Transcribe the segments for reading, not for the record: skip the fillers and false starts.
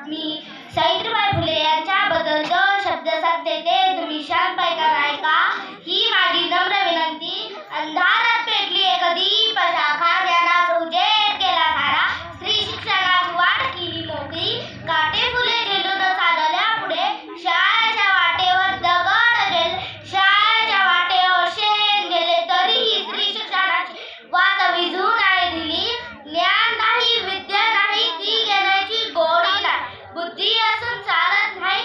मी सावित्रीबाई फुले यांच्याबद्दल 2 शब्द सांगते ते तुम्ही शांत ऐका. ही माझी नम्र विनंती. अंधारात पेटली एक दीप शाखा, ज्ञानाचा उजेड केला सारा. स्त्री शिक्षणाची वाट केली मोकळी, काटे फुले झेलून चालल्या पुढे. शाळेच्या वाटेवर दगड गेले, शाळेच्या वाटेवर शेण गेले, तरीही स्त्री शिक्षणाची वाट विझू नाही दिली. ज्ञान नाही, विद्या नाही, ती घेण्याची गोडी नाही. बुद्धी असून चालत नाही,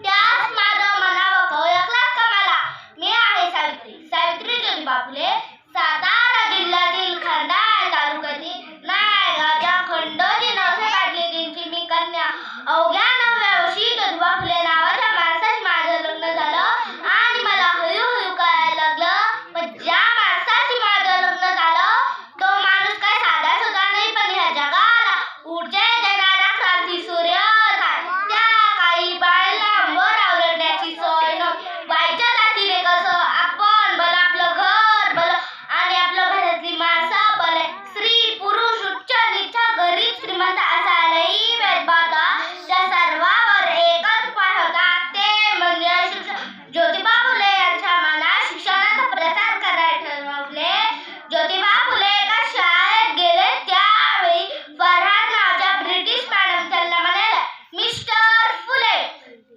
त्यास माझं म्हणावं ओळखलास का मला? मी आहे सावित्री ज्योतिबा फुले. सातारा जिल्ह्यातील खंडाळा तालुक्यातील नायगावच्या खंडोजी नवसे पाटलींची मी कन्या. अवघ्या 9व्या वर्षी ज्योतिबा फुले नावाच्या माणसाशी माझं लग्न झालं आणि मला हळूहळू कळायला लागलं, पण ज्या माणसाशी माझं लग्न झालं तो माणूस काय साधा सुद्धा नाही, पण ह्या जगाला ऊर्जा देणारा क्रांती सूर्य होता. त्या काही बाळांना अंबर आवरण्याची सोय नव्हती. बाईच्या जातीने कसं आपण भलं, आपलं घर भलं आणि आपल्या घरातली माणसं भले. स्त्री पुरुष उच्च नीच गरीब श्रीमंत असायलाही भेदभाव होता. त्या सर्वांवर एकच उपाय होता, ते म्हणजे शिक्षण. ज्योतिबा फुले यांच्या मनात शिक्षणाचा प्रसार करायला ठरवले. ज्योतिबा फुले एका शाळेत गेले. त्यावेळी फरहाद नावाच्या ब्रिटिश मॅडम त्यांना म्हणाल्या, मिस्टर फुले,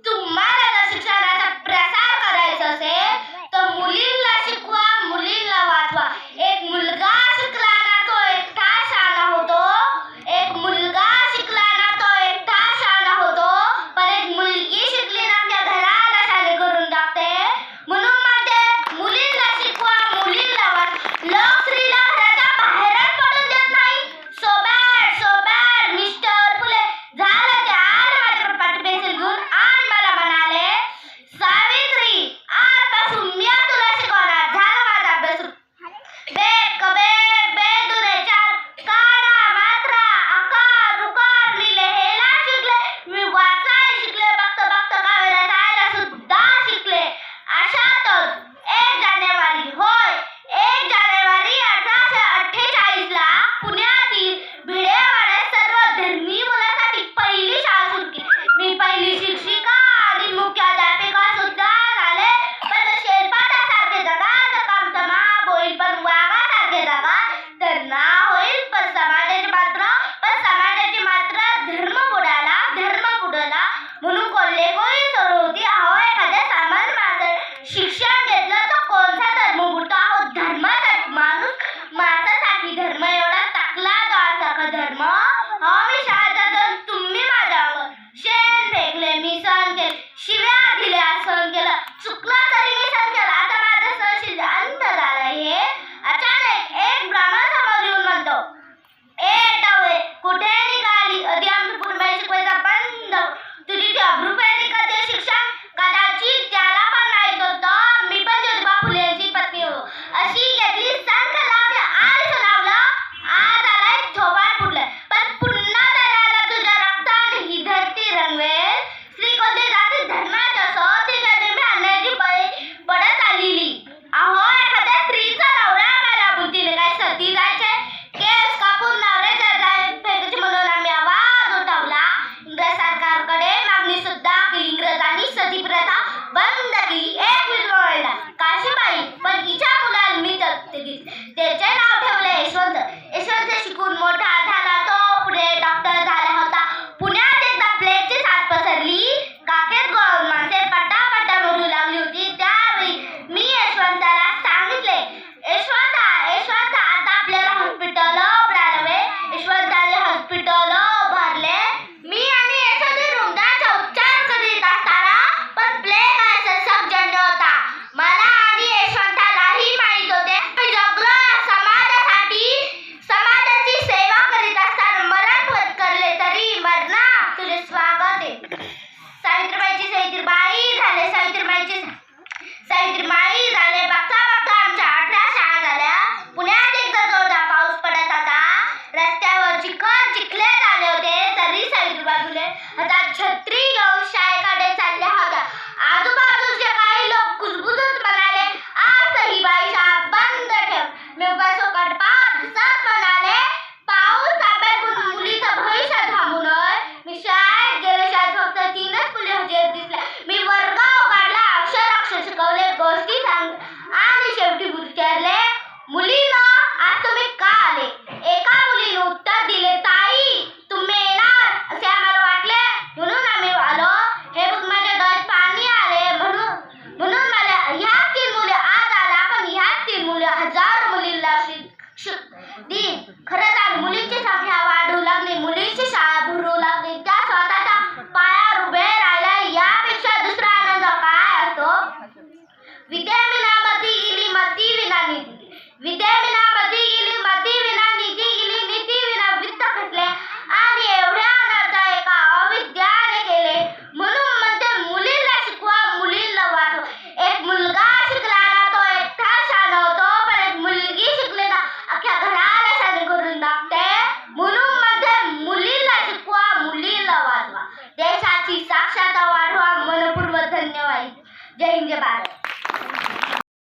तुम्हाला जर शिक्षणाचा प्रसार करायचा असेल तर मुलींना शिकवा, मुलींना वाचवा. एक मुलगा शिकला ना तो एकटा शहाणा होतो, एक मुलगा शिकला ना तो एकटा शहाणा होतो, पण एक मुलगी शिकली ना त्या घराला शहाणे करून टाकते. म्हणून म्हणते, मुलींना शिकवा, मुलींना वाचवा. लोक स्त्रीला घराच्या बाहेरच पडून देत नाही. सो बॅड मिस्टर फुले. झालं ते आले माझ्याकडे पाटी पेन्सिल घेऊन आणि मला म्हणाले, सावित्री, आजपासून मी तुला शिकवणार. झालं माझा अभ्यास. बेक बेक बेदुरे चार, काना मात्रा आकार उकार मी लिहायला शिकले, मी वाचायला शिकले, बघता काव्य रचायला सुद्धा शिकले. अशातच 1 जानेवारी 1848 ला पुण्यातील भिडेवाड्यात सर्वधर्मी मुलांसाठी पहिली शाळा सुरू केली. मी पहिली शिक्षिका आणि मुख्याध्यापिका सुद्धा झाले. पण शेलपाटासारखे जगाचं काम तर होईल, पण वाघासारखे जगा तर ना होईल. पण समाजाची मात्र धर्म बुडाला म्हणून कोल्हेकोळी सुरू होती. अहो, एखाद्या सामान्य माणसाने शिक्षण घेतलं तर कोणता धर्म बुडतो? अहो, धर्मासाठी माणसासाठी धर्म एवढा टाकला जायचा धर्म. हो, मी शाळेत जाऊन तुम्ही माझ्यावर शेण फेकले, मी सहन केले, शिव्या दिल्या, सहन केलं, चुकलं तरी मी सहन केलं. आता माझं सहनशील अंत झाला. हे अचानक एक ब्राह्मण समोर येऊन म्हणतो, ए टवळे, कुठे निघाली? आधी आमचं पूर्णबाई शिकवायचा बंद. तुझी ती अभ्रुपेरी का ते शिक्षण? कदाचित त्याला पण माहित होतं मी पण ज्योतिबा फुले यांची पत्नी हो. अशी घेतली संख लावली आणि सुनावलं. आज आलाय थोबाड फुटलं, पण पुन्हा तरायला तुझ्या रक्ताने ही धरती रंगवेल. स्त्री कोणती जाती धर्माची असो, तिच्या नेहमी अन्यायाची बळी पडत आलेली. अहो, एखाद्या स्त्रीचा नवरा मला बुद्धीने काय सती जायचे? केस कापून नवऱ्याच्या जाय फेकायची म्हणून आम्ही आवाज उठवला. इंग्रज सरकारकडे मागणी सुद्धा केली. इंग्रजांनी सती प्रथा बंद केली. एक विधवा काशीबाई, पण हिच्या मुलाला मी त्याचे नाव ठेवले यशवंत. शिकून मोठा झाला. तो पुढे डॉक्टर झाला होता. पुण्यात एकदा प्लेगची साथ पसरली. काखेत गळून माणसे पटापटा मरू लागली होती. त्यावेळी मी यशवंताला सांगितले, यशवंता, आता आपल्याला हॉस्पिटल उभारावे. यशवंताने हॉस्पिटल उभारले. मी आणि यशवंत रुग्णाचा उपचार करीत असताना पण प्लेग हा संसर्गजन्य होता. मला आणि यशवंतालाही माहित होते. मी जगलो समाजासाठी, समाजाची सेवा करीत असताना मरण पत्करले तरी मरणार तुझे स्वागत आहे. सावित्रीबाई झाले. बघता आमच्या 18 शाळा झाल्या. पुण्यात एकदा जोरदार पाऊस पडत होता. रस्त्यावर चिखले झाले होते, तरी सावित्रीबाई फुले हातात छत्री घेऊन शाळेकडे चालल्या होत्या. आजूबाजूचे काही लोक कुजबुजत म्हणाले, आज ही बाई शाळा बंद ठेव. मी बसोकट पाहत म्हणाले, पाऊस थांबेल पण मुलीचं भविष्य थांबू नये. मी शाळा जय हिंद जय भारत.